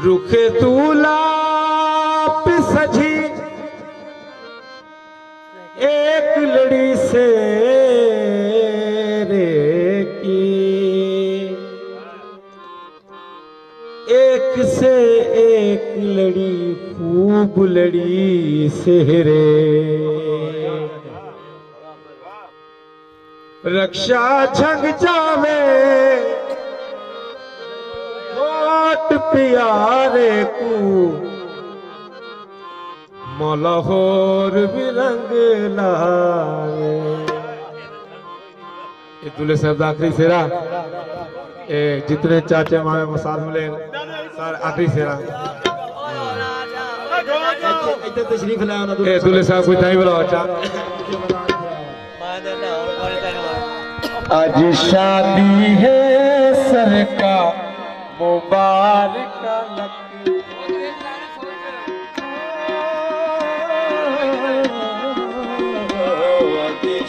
रुखे दूला सजी एक लड़ी से रे की, एक से एक लड़ी खूब लड़ी सेहरे। रक्षा झंग जावे होठ प्यारे को, मलहोर भी रंग लावे। ये दूल्हे साहब आखिरी सेरा, जितने चाचे मामे साथ मिले सर आखिरी सेरा। तशरीफ लाया ना दूल्हे साहब कोई टाइम बुलाओ। आज शादी है सर का मुबारक लग,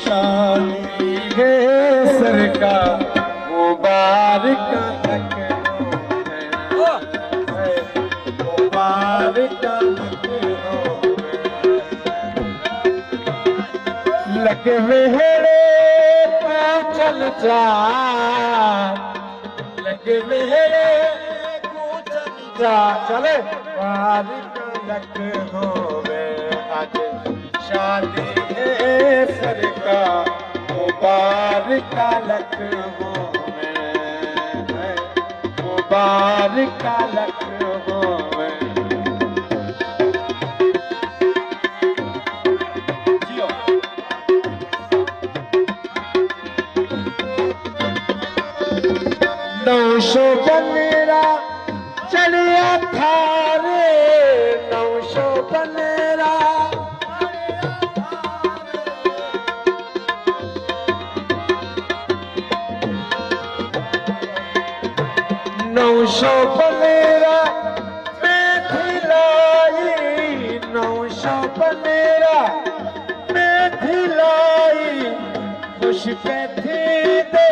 शादी है सर का मुबारक लग, मुबारक लगे मेरे पे चल जा, लगे मेरे को चल जा, चले मुबारक लग होवे। आज शादी है सर का मुबारक लग होवे, मुबारक लग होवे। नौशो बनेरा चलिया थारे, नौशो बनेरा नौशो बनेरा मैं धिलाई, नौशो बनेरा मैं धिलाई। खुश पे थी दे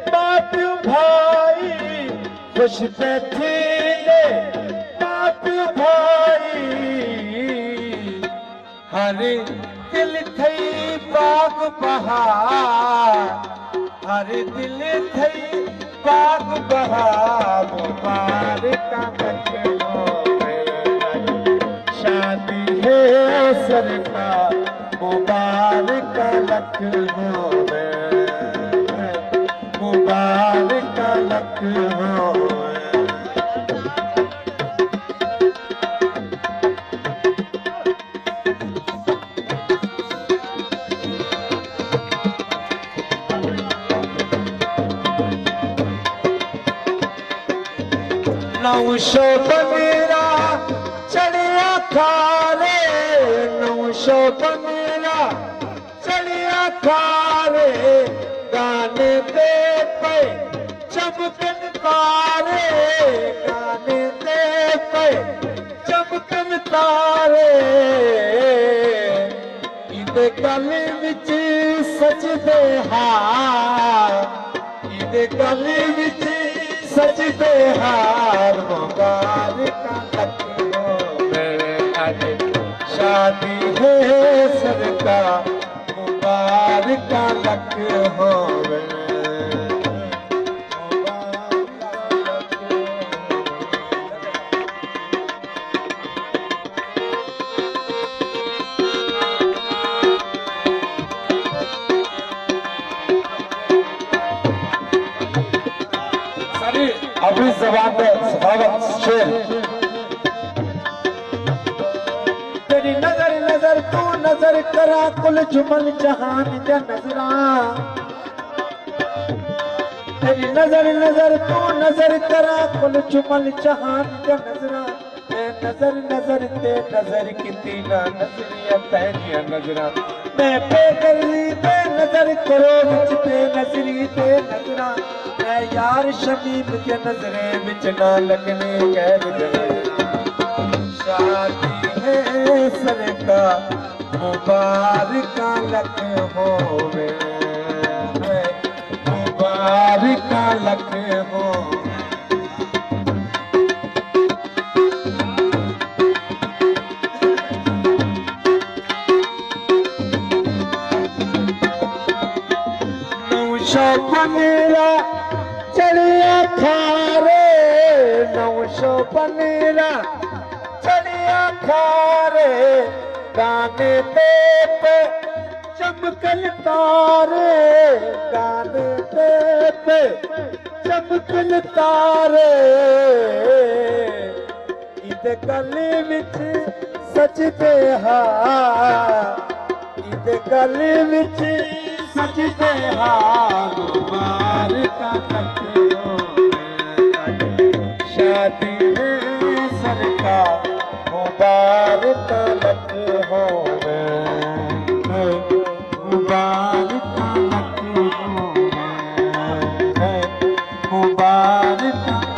बाप भाई, खुश पे थी दे बाप भाई। हरे दिल थई बाग बहार, हरे दिल थई बाग बहार। मुबारक लग होवे, शादी है सर का मुबारक लग होवे, मुबारक लग होवे। नौशो बनेरा चलिया थारे, नौशो बनेरा चलिया थारे। गाने दे पे चमकन तारे, गाने दे पे चमकन तारे। इदे गले विच सजदे हार, इदे गले विच सजदे हार। मुबारक लग होवे, आज शादी है सर का मुबारक लग होवे। अभी जबान में सखावत शेर। तेरी नजर नजर तू नजर करा, कुल जुमल जहान जा नजरा। तेरी नजर नजर तू नजर करा, कुल जुमल जहान जा नजरा। नजर नजर ते नजर किती ना नजरिया तेरिया नजरा। मैं बेगली ते नजर करो विच बेनजरी ते नजरा मैं यार शमीम के नजरे विच ना लगने गैर जने शादी है सरकार मुबारक लख होवे मुबारक लख होवे नौशो पनेरा चढ़िया खारे नौशो पनेरा चढ़िया खारे गाने पे चमकल तारे गाने पे चमकल तारे इद गले विच सजदे हा इद गले विच सजदे हा मुबारक लख शादी है सरकार मुबारक लख होवे मुबारक लख होवे मुबारक